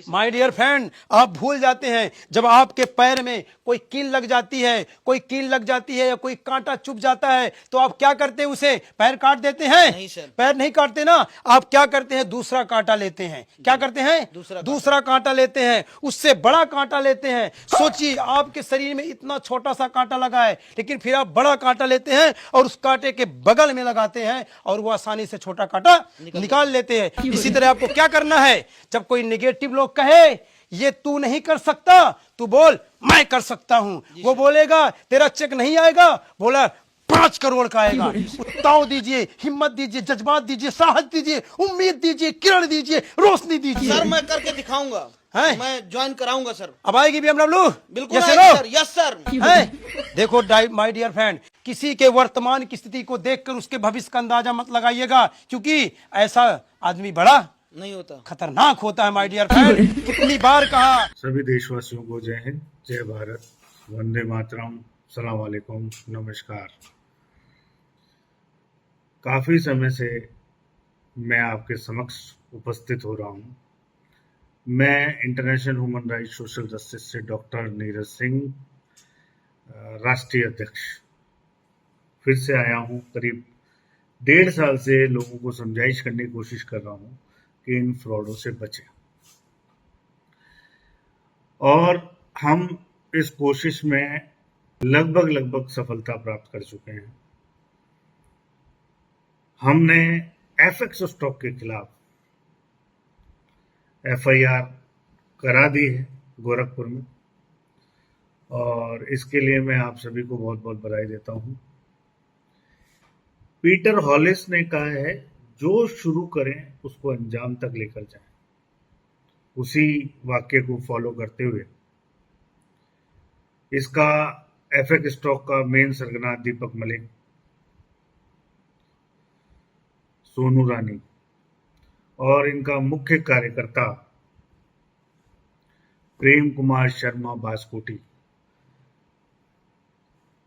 My dear friend, आप भूल जाते हैं जब आपके पैर में कोई कील लग जाती है, या कोई कांटा चुभ जाता है तो आप क्या करते हैं? उसे पैर काट देते हैं? नहीं सर। पैर नहीं काटते ना, आप क्या करते हैं? दूसरा कांटा लेते हैं। क्या करते हैं? दूसरा कांटा लेते हैं, उससे बड़ा कांटा लेते हैं। सोचिए, आपके शरीर में इतना छोटा सा कांटा लगा है, लेकिन फिर आप बड़ा कांटा लेते हैं और उस कांटे के बगल में लगाते हैं और वो आसानी से छोटा कांटा निकाल लेते हैं। इसी तरह आपको क्या करना है? जब कोई निगेटिव लोग कहे ये तू नहीं कर सकता, तू बोल मैं कर सकता हूं। वो बोलेगा तेरा चेक नहीं आएगा, बोला 5 करोड़ का आएगा। उत्साह दीजिए, हिम्मत दीजिए, जज्बात दीजिए, साहस दीजिए, उम्मीद दीजिए, किरण दीजिए, रोशनी दीजिए। सर मैं करके दिखाऊंगा, मैं ज्वाइन कराऊंगा सर। अब आएगी BMW? बिल्कुल सर। Yes sir. देखो माय डियर फ्रेंड, किसी के वर्तमान की स्थिति को देखकर उसके भविष्य का अंदाजा मत लगाइएगा, क्योंकि ऐसा आदमी बड़ा नहीं होता, खतरनाक होता है। माय डियर फ्रेंड, कितनी बार कहा। सभी देशवासियों को जय हिंद, जय भारत, वंदे मातरम, सलाम वालेकुम, नमस्कार। काफी समय से मैं आपके समक्ष उपस्थित हो रहा हूं। मैं international human rights social justice से डॉक्टर नीरज सिंह, राष्ट्रीय अध्यक्ष, फिर से आया हूं। करीब 1.5 साल से लोगों को समझाइश करने की कोशिश कर रहा हूं कि इन फ्रॉडों से बचें, और हम इस कोशिश में लगभग सफलता प्राप्त कर चुके हैं। हमने एफएक्स स्टॉक के खिलाफ FIR करा दी है गोरखपुर में, और इसके लिए मैं आप सभी को बहुत बहुत बधाई देता हूं। पीटर हॉलिस ने कहा है, जो शुरू करें उसको अंजाम तक लेकर जाएं। उसी वाक्य को फॉलो करते हुए इसका एफएक्स स्टॉक का मेन सरगना दीपक मलिक, सोनू रानी और इनका मुख्य कार्यकर्ता प्रेम कुमार शर्मा बासकोटी,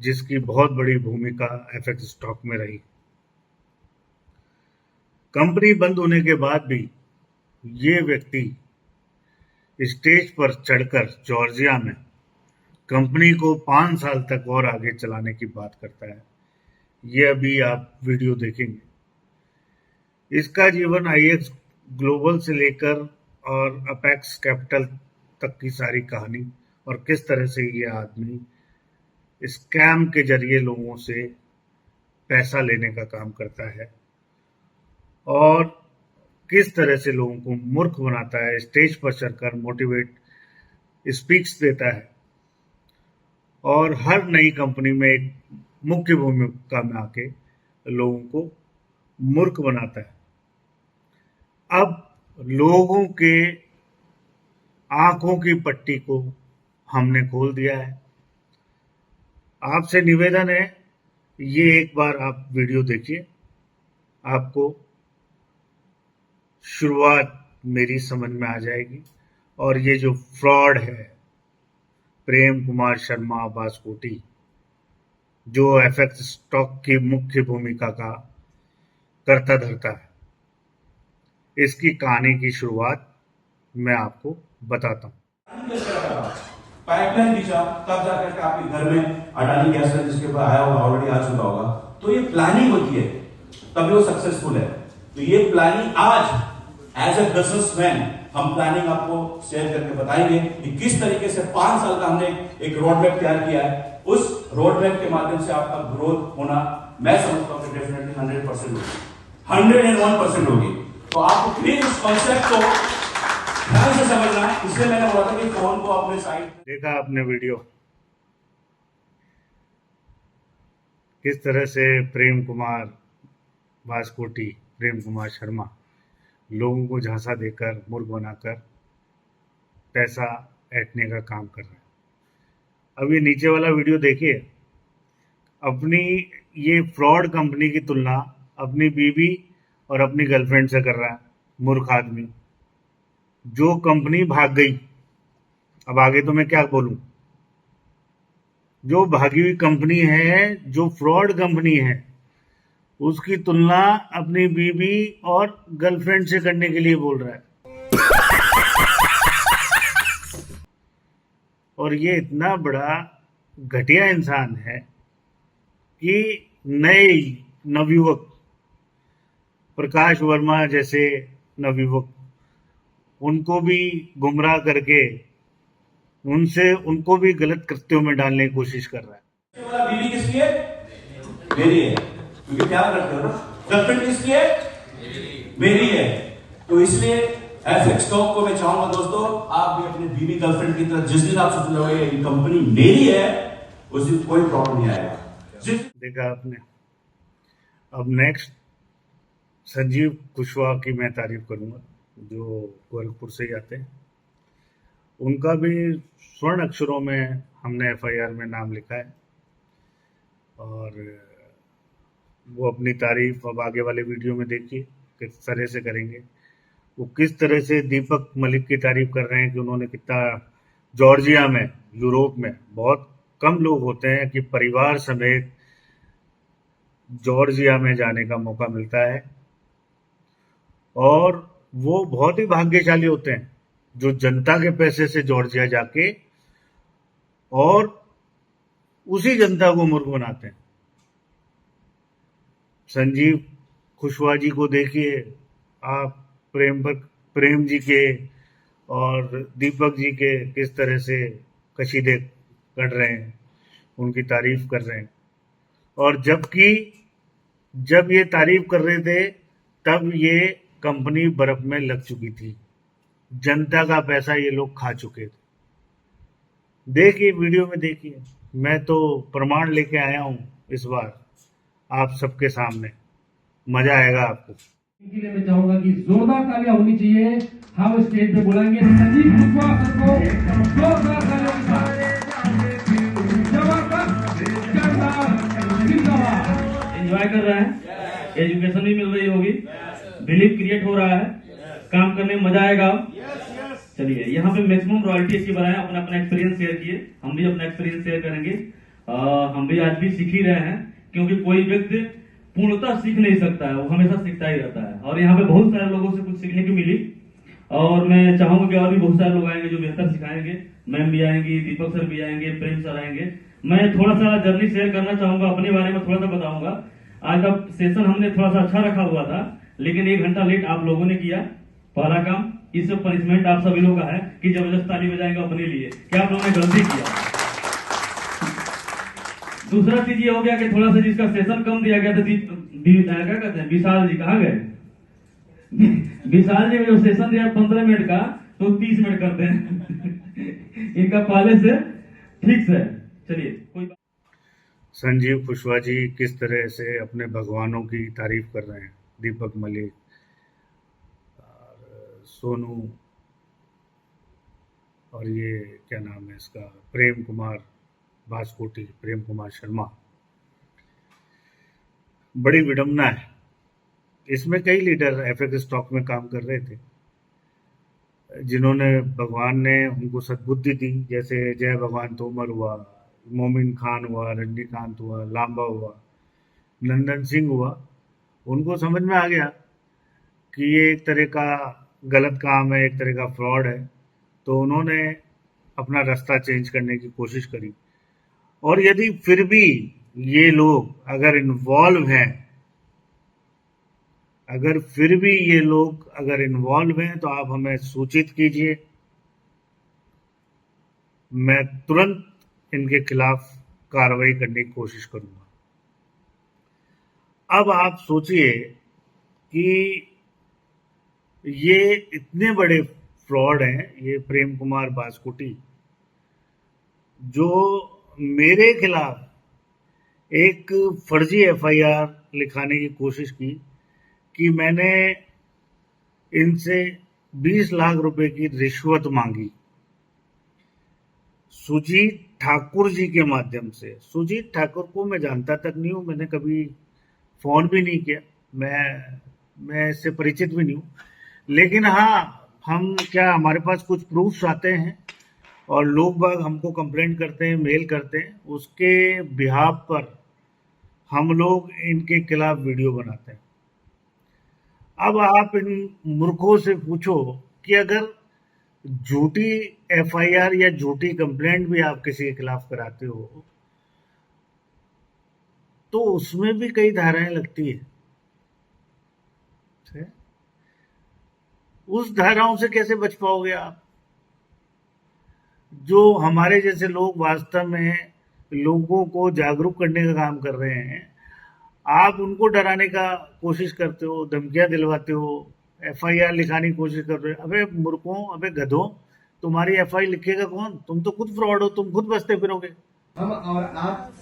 जिसकी बहुत बड़ी भूमिका एफएक्स स्टॉक में रही। कंपनी बंद होने के बाद भी ये व्यक्ति स्टेज पर चढ़कर जॉर्जिया में कंपनी को 5 साल तक और आगे चलाने की बात करता है। ये अभी आप वीडियो देखेंगे। इसका जीवन IX ग्लोबल से लेकर और अपेक्स कैपिटल तक की सारी कहानी, और किस तरह से ये आदमी स्कैम के जरिए लोगों से पैसा लेने का काम करता है, और किस तरह से लोगों को मूर्ख बनाता है, स्टेज पर चढ़कर मोटिवेट स्पीच देता है, और हर नई कंपनी में एक मुख्य भूमिका में आके लोगों को मूर्ख बनाता है। अब लोगों के आंखों की पट्टी को हमने खोल दिया है। आपसे निवेदन है, ये एक बार आप वीडियो देखिए, आपको शुरुआत मेरी समझ में आ जाएगी। और ये जो फ्रॉड है, प्रेम कुमार शर्मा बासकोटी, जो एफएक्स स्टॉक की मुख्य भूमिका का करता धरता है, इसकी कहानी की शुरुआत मैं आपको बताता हूँ। पाइपलाइन बिछा, तब जाकर के आपके घर में अडानी गैस जिसके ऊपर आया होगा, ऑलरेडी आ चुका होगा। तो ये प्लानिंग होती है, तभी वो सक्सेसफुल है। तो ये प्लानिंग आज एज ए बिजनेसमैन हम प्लानिंग आपको शेयर करके बताएंगे कि किस तरीके से 5 साल का हमने एक रोड मैप तैयार किया है। उस रोड मैप के माध्यम से आपका ग्रोथ होना, मैं समझता हूँ कि डेफिनेटली 100% होगी, 101% होगी। तो आपको प्लीज उस कॉन्सेप्ट को ध्यान से समझना है। इसलिए मैंने बोला था कि फोन को अपने साइड। देखा आपने वीडियो, किस तरह से प्रेम कुमार बासकोटी, प्रेम कुमार शर्मा लोगों को झांसा देकर, मूर्ख बनाकर पैसा ऐंठने का काम कर रहे हैं। अब ये नीचे वाला वीडियो देखिए। अपनी ये फ्रॉड कंपनी की तुलना अपनी बीवी और अपनी गर्लफ्रेंड से कर रहा है, मूर्ख आदमी। जो कंपनी भाग गई, अब आगे तो मैं क्या बोलूं, जो भागी हुई कंपनी है, जो फ्रॉड कंपनी है, उसकी तुलना अपनी बीवी और गर्लफ्रेंड से करने के लिए बोल रहा है। और ये इतना बड़ा घटिया इंसान है कि नए नवयुवक, प्रकाश वर्मा जैसे नवयुवक, उनको भी गुमराह करके उनको भी गलत कृत्यों में डालने की कोशिश कर रहा है। ये वाला बीवी किसकी है? मेरी है, क्योंकि क्या करते हो ना, गर्लफ्रेंड किसकी है? मेरी है। तो इसलिए एफएक्स टॉक को मैं चाहूंगा दोस्तों, आप भी अपने बीवी गर्लफ्रेंड की तरह जिस दिन आप सोच रहे हो कंपनी मेरी है, उस दिन कोई प्रॉब्लम नहीं आएगा। देखा आपने। अब नेक्स्ट संजीव कुशवाहा की मैं तारीफ करूंगा, जो गोरखपुर से ही आते हैं। उनका भी स्वर्ण अक्षरों में हमने एफआईआर में नाम लिखा है और वो अपनी तारीफ अब आगे वाले वीडियो में देखिए किस तरह से करेंगे। वो किस तरह से दीपक मलिक की तारीफ कर रहे हैं कि उन्होंने कितना, जॉर्जिया में, यूरोप में बहुत कम लोग होते हैं कि परिवार समेत जॉर्जिया में जाने का मौका मिलता है, और वो बहुत ही भाग्यशाली होते हैं जो जनता के पैसे से जॉर्जिया जाके और उसी जनता को मूर्ख बनाते हैं। संजीव कुशवाहा जी को देखिए आप, प्रेम जी के और दीपक जी के किस तरह से कशीदे कर रहे हैं, उनकी तारीफ कर रहे हैं। और जबकि जब ये तारीफ कर रहे थे तब ये कंपनी बर्फ में लग चुकी थी, जनता का पैसा ये लोग खा चुके थे। देखिए वीडियो में देखिए, मैं तो प्रमाण लेके आया हूं इस बार आप सबके सामने, मजा आएगा आपको। के लिए मैं चाहूंगा कि जोरदार तालियां होनी चाहिए। हम स्टेज पे बुलाएंगे संजीव कुशवाहा सर को जोरदार तालियों के साथ। एंजॉय कर रहा है, एजुकेशन भी मिल रही होगी, बिलीव क्रिएट हो रहा है, काम करने में मजा आएगा। चलिए, यहाँ पे मैक्सिमम रॉयल्टी इसकी बनाए, अपना अपना एक्सपीरियंस शेयर किए, हम भी अपना एक्सपीरियंस शेयर करेंगे। हम भी आज भी सीख ही रहे हैं, क्योंकि कोई व्यक्ति पूर्णतः सीख नहीं सकता है, वो हमेशा सीखता ही रहता है। और यहाँ पे बहुत सारे लोगों से कुछ सीखने की मिली, और मैं चाहूंगा कि और भी बहुत सारे लोग आएंगे जो बेहतर सिखाएंगे। मैम भी आएंगी, दीपक सर भी आएंगे, प्रेम सर आएंगे। मैं थोड़ा सा जर्नी शेयर करना चाहूंगा, अपने बारे में थोड़ा सा बताऊंगा। आज का सेशन हमने थोड़ा सा अच्छा रखा हुआ था, लेकिन 1 घंटा लेट आप लोगों ने किया। पहला काम, इस पनिशमेंट आप सभी लोगों का है कि जबरदस्त ताली बजाएंगे अपने लिए, क्या आप लोगों ने गलती किया। दूसरा चीज ये हो गया कि थोड़ा सा जिसका सेशन कम दिया गया था, क्या कहते हैं, विशाल जी कहाँ गए? विशाल जी जो सेशन दिया 15 मिनट का, तो 30 मिनट करते हैं। इनका पहले से फिक्स है। चलिए, कोई बात। संजीव कुशवाहा जी किस तरह से अपने भगवानों की तारीफ कर रहे हैं, दीपक मलिक, सोनू, और ये क्या नाम है इसका, प्रेम कुमार बास्कोटी, प्रेम कुमार शर्मा। बड़ी विडंबना है। इसमें कई लीडर एफएक्स स्टॉक में काम कर रहे थे, जिन्होंने भगवान ने उनको सद्बुद्धि दी, जैसे जय भगवान तोमर हुआ, मोमिन खान हुआ, रजनीकांत हुआ, लांबा हुआ, नंदन सिंह हुआ। उनको समझ में आ गया कि ये एक तरह का गलत काम है, एक तरह का फ्रॉड है, तो उन्होंने अपना रास्ता चेंज करने की कोशिश करी। और यदि फिर भी ये लोग अगर इन्वॉल्व हैं, अगर फिर भी ये लोग अगर इन्वॉल्व हैं, तो आप हमें सूचित कीजिए, मैं तुरंत इनके खिलाफ कार्रवाई करने की कोशिश करूंगा। अब आप सोचिए कि ये इतने बड़े फ्रॉड हैं, ये प्रेम कुमार बास्कोटी, जो मेरे खिलाफ एक फर्जी एफआईआर लिखाने की कोशिश की कि मैंने इनसे 20 लाख रुपए की रिश्वत मांगी सुजीत ठाकुर जी के माध्यम से। सुजीत ठाकुर को मैं जानता तक नहीं हूं, मैंने कभी फोन भी नहीं किया, मैं इससे परिचित भी नहीं हूं। लेकिन हाँ, हमारे पास कुछ प्रूफ्स आते हैं और लोग बाग हमको कंप्लेंट करते हैं, मेल करते हैं, उसके बिहाफ पर हम लोग इनके खिलाफ वीडियो बनाते हैं। अब आप इन मूर्खों से पूछो कि अगर झूठी एफआईआर या झूठी कंप्लेंट भी आप किसी के खिलाफ कराते हो तो उसमें भी कई धाराएं लगती है। उस धाराओं से कैसे बच पाओगे आप? जो हमारे जैसे लोग वास्तव में लोगों को जागरूक करने का काम कर रहे हैं, आप उनको डराने का कोशिश करते हो, धमकियां दिलवाते हो, एफआईआर लिखाने की कोशिश कर रहे हो। अबे मूर्खों, अबे गधों, तुम्हारी एफआईआर लिखेगा कौन? तुम तो खुद फ्रॉड हो, तुम खुद बचते फिरोगे। हम और आप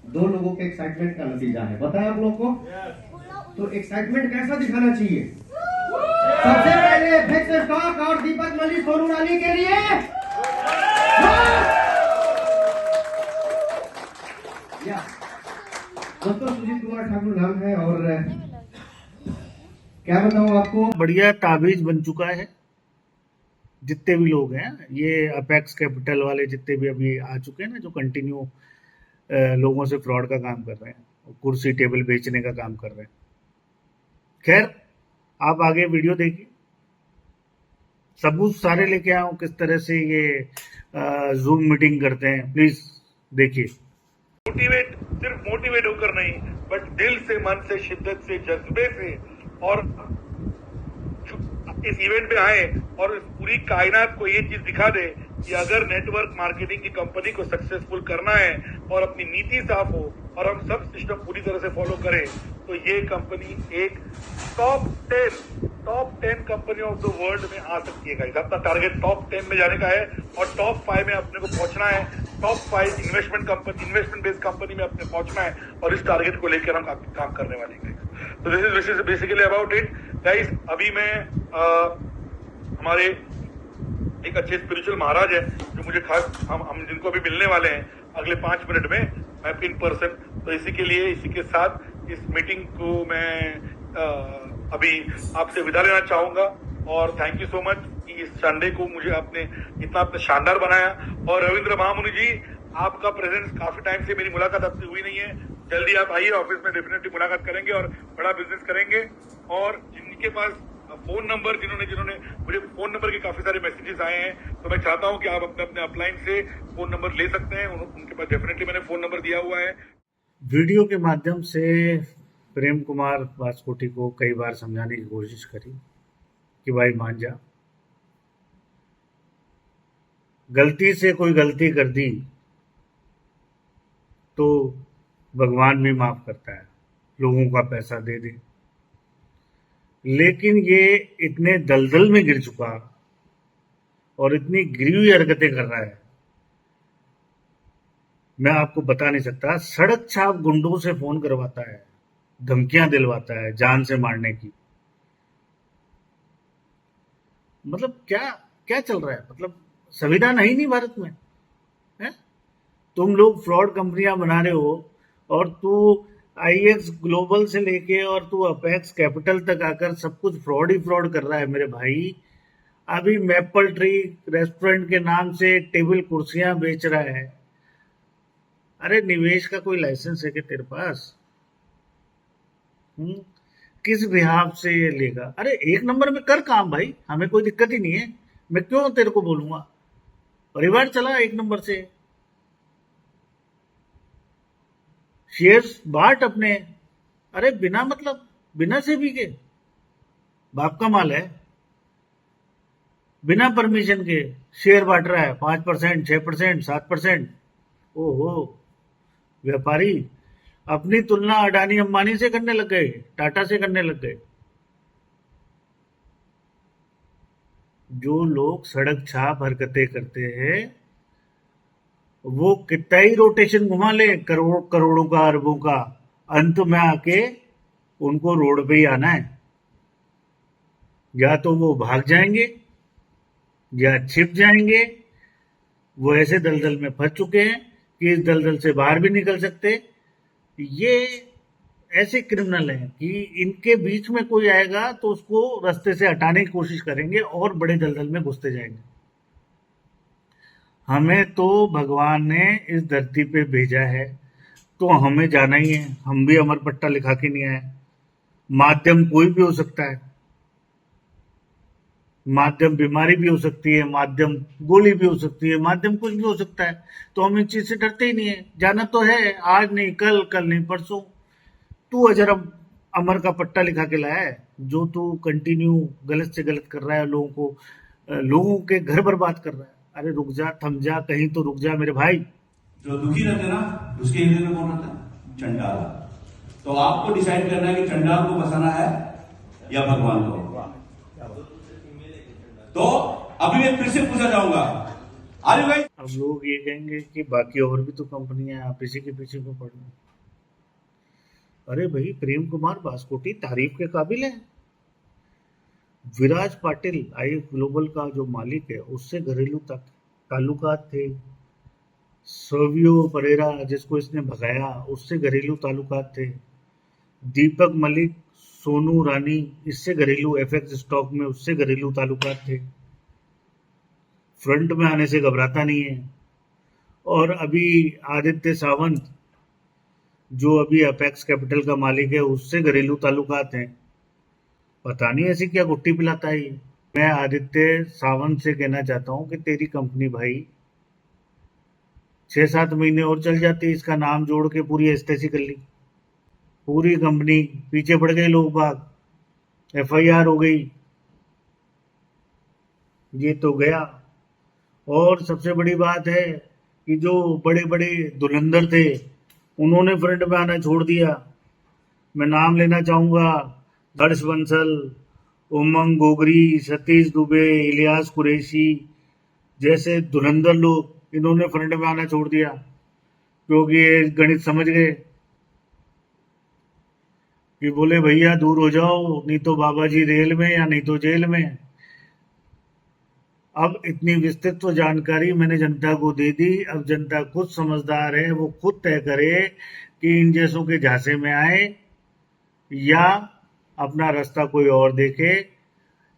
दो लोगों के एक्साइटमेंट का नतीजा है, बताया आप लोग को। तो एक्साइटमेंट कैसा दिखाना चाहिए? सबसे पहले फिक्स स्टॉक और दीपक मलिक सोनू रानी के लिए दोस्तों सुजीत कुमार ठाकुर नाम है और क्या बताऊं आपको, बढ़िया ताबीज बन चुका है। जितने भी लोग हैं, ये अपेक्स कैपिटल वाले जितने भी अभी आ चुके हैं ना, जो कंटिन्यू लोगों से फ्रॉड का काम कर रहे हैं, कुर्सी टेबल बेचने का काम कर रहे हैं। खैर, आप आगे वीडियो देखिए, सबूत सारे लेके आओ किस तरह से ये जूम मीटिंग करते हैं, प्लीज देखिए। मोटिवेट सिर्फ मोटिवेट होकर नहीं, बट दिल से, मन से, शिद्दत से, जज्बे से, और इस इवेंट में आए और इस पूरी कायनात को ये चीज दिखा दे कि अगर नेटवर्क मार्केटिंग की कंपनी को सक्सेसफुल करना है और अपनी नीति साफ हो और हम सब सिस्टम पूरी तरह से फॉलो करें, तो ये कंपनी एक top 10 company of the world में आ सकती है। गाइस, अपना टारगेट टॉप 10 में जाने का है और टॉप 5 में अपने को पहुंचना है। टॉप 5 इन्वेस्टमेंट बेस्ड कंपनी में अपने पहुंचना है और इस टारगेट को लेकर हम काम करने वाले हैं। तो this is basically about it guys. अभी मैं हमारे एक अच्छे स्पिरिचुअल महाराज है जो मुझे खास हम जिनको अभी मिलने वाले हैं अगले 5 मिनट में इन पर्सन, तो इसी के साथ इस मीटिंग को मैं अभी आपसे विदा लेना चाहूंगा। और थैंक यू सो मच कि इस संडे को मुझे आपने इतना शानदार बनाया। और रविंद्र महामुनि जी, आपका प्रेजेंस काफी टाइम से मेरी मुलाकात आपसे हुई नहीं है, जल्दी आप आइए ऑफिस में, डेफिनेटली मुलाकात करेंगे और बड़ा बिजनेस करेंगे। और जिनके पास फोन नंबर, जिन्होंने मुझे फोन नंबर के काफी सारे मैसेजेस आए हैं, तो मैं चाहता हूं कि आप अपने अपलाइन से फोन नंबर ले सकते हैं, उनके पास डेफिनेटली मैंने फोन नंबर दिया हुआ है। वीडियो के माध्यम से प्रेम कुमार वास्कोटी को कई बार समझाने की कोशिश करी कि भाई मान जा, गलती से कोई गलती कर दी तो भगवान भी माफ करता है, लोगों का पैसा दे दे। लेकिन ये इतने दलदल में गिर चुका और इतनी गिरी हुई हरकतें कर रहा है, मैं आपको बता नहीं सकता। सड़क छाप गुंडों से फोन करवाता है, धमकियां दिलवाता है जान से मारने की। मतलब क्या चल रहा है? मतलब संविधान है ही नहीं भारत में, है? तुम लोग फ्रॉड कंपनियां बना रहे हो और तू आईएक्स ग्लोबल से लेके और तू अपेक्स कैपिटल तक आकर सब कुछ फ्रॉड ही फ्रॉड कर रहा है मेरे भाई। अभी मैपल ट्री रेस्टोरेंट के नाम से टेबल कुर्सियां बेच रहा है। अरे निवेश का कोई लाइसेंस है क्या तेरे पास? किस बिहाफ से ये लेगा? अरे एक नंबर में कर काम भाई, हमें कोई दिक्कत ही नहीं है, मैं क्यों तेरे को बोलूंगा। परिवार चला एक नंबर से, शेयर्स बांट अपने। अरे बिना मतलब बिना सेबी के बाप का माल है, बिना परमिशन के शेयर बांट रहा है 5%, 6%, 7%। ओहो, व्यापारी अपनी तुलना अडानी अंबानी से करने लग गए, टाटा से करने लग गए। जो लोग सड़क छाप हरकतें करते हैं वो कितना ही रोटेशन घुमा ले, करोड़ों का, अरबों का, अंत में आके उनको रोड पे ही आना है। या तो वो भाग जाएंगे या छिप जाएंगे। वो ऐसे दलदल में फंस चुके हैं कि इस दलदल से बाहर भी निकल सकते। ये ऐसे क्रिमिनल हैं कि इनके बीच में कोई आएगा तो उसको रास्ते से हटाने की कोशिश करेंगे और बड़े दलदल में घुसते जाएंगे। हमें तो भगवान ने इस धरती पे भेजा है तो हमें जाना ही है, हम भी अमर पट्टा लिखा के नहीं आए। माध्यम कोई भी हो सकता है, माध्यम बीमारी भी हो सकती है, माध्यम गोली भी हो सकती है, माध्यम कुछ भी हो सकता है। तो हम इस चीज से डरते ही नहीं है। जाना तो है, आज नहीं कल, कल नहीं परसों। तू अजर अमर का पट्टा लिखा के लाया है, जो तू कंटिन्यू गलत से गलत कर रहा है, लोगों के घर बर्बाद कर रहा है। अरे रुक जा, थम जा, कहीं तो रुक जा मेरे भाई। जो दुखी रहते ना, उसके हृदय में कौन रहता है? चंडाल। तो आपको डिसाइड करना है कि चंडाल को बसाना है या भगवान को। तो अभी मैं फिर से पूछा जाऊंगा, आर यू गाइस? अब लोग ये कहेंगे कि बाकी और भी तो कंपनियां हैं, आप इसी के पीछे क्यों पड़ रहे हैं? अरे भाई, प्रेम कुमार बास्कोटी तारीफ के काबिल है। विराज पाटिल आई ग्लोबल का जो मालिक है, उससे घरेलू ताल्लुकात थे। सर्वियो परेरा, जिसको इसने भगाया, उससे घरेलू ताल्लुकात थे। दीपक मलिक, सोनू रानी, इससे घरेलू, एफएक्स स्टॉक में उससे घरेलू ताल्लुकात थे। फ्रंट में आने से घबराता नहीं है। और अभी आदित्य सावंत, जो अभी अपेक्स कैपिटल का मालिक है, उससे घरेलू ताल्लुकात हैं। पता नहीं ऐसी क्या गुट्टी पिलाता है ये। मैं आदित्य सावंत से कहना चाहता हूं कि तेरी कंपनी भाई 6-7 महीने और चल जाती, इसका नाम जोड़ के पूरी एस्टेसी कर ली, पूरी कंपनी पीछे पड़ गए लोग बाग, एफआईआर हो गई, ये तो गया। और सबसे बड़ी बात है कि जो बड़े बड़े धुरंधर थे, उन्होंने फ्रंट में आना छोड़ दिया। मैं नाम लेना चाहूंगा, हर्ष बंसल, उमंग गोगरी, सतीश दुबे, इलियास कुरैशी जैसे धुरंधर लोग, इन्होंने फ्रंट में आना छोड़ दिया, क्योंकि ये गणित समझ गए कि बोले भैया दूर हो जाओ, नहीं तो बाबा जी रेल में या नहीं तो जेल में। अब इतनी विस्तृत जानकारी मैंने जनता को दे दी। अब जनता खुद समझदार है, वो खुद तय करे कि इन जैसों के झांसे में आए या अपना रास्ता कोई और देखे।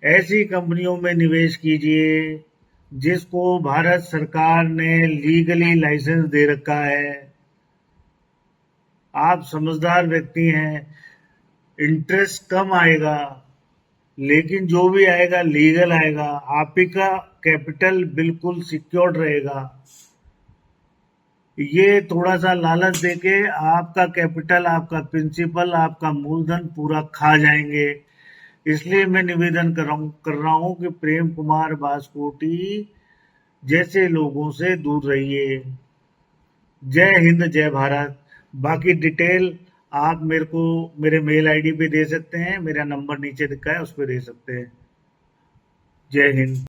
ऐसी कंपनियों में निवेश कीजिए जिसको भारत सरकार ने लीगली लाइसेंस दे रखा है। आप समझदार व्यक्ति हैं, इंटरेस्ट कम आएगा, लेकिन जो भी आएगा लीगल आएगा। आप ही का कैपिटल बिल्कुल सिक्योर्ड रहेगा। ये थोड़ा सा लालच देके आपका कैपिटल, आपका प्रिंसिपल, आपका मूलधन पूरा खा जाएंगे। इसलिए मैं निवेदन कर रहा हूं कि प्रेम कुमार बास्कोटी जैसे लोगों से दूर रहिए। जय हिंद, जय भारत। बाकी डिटेल आप मेरे को मेरे मेल आईडी पे दे सकते हैं, मेरा नंबर नीचे दिखा है, उस पर दे सकते हैं। जय हिंद।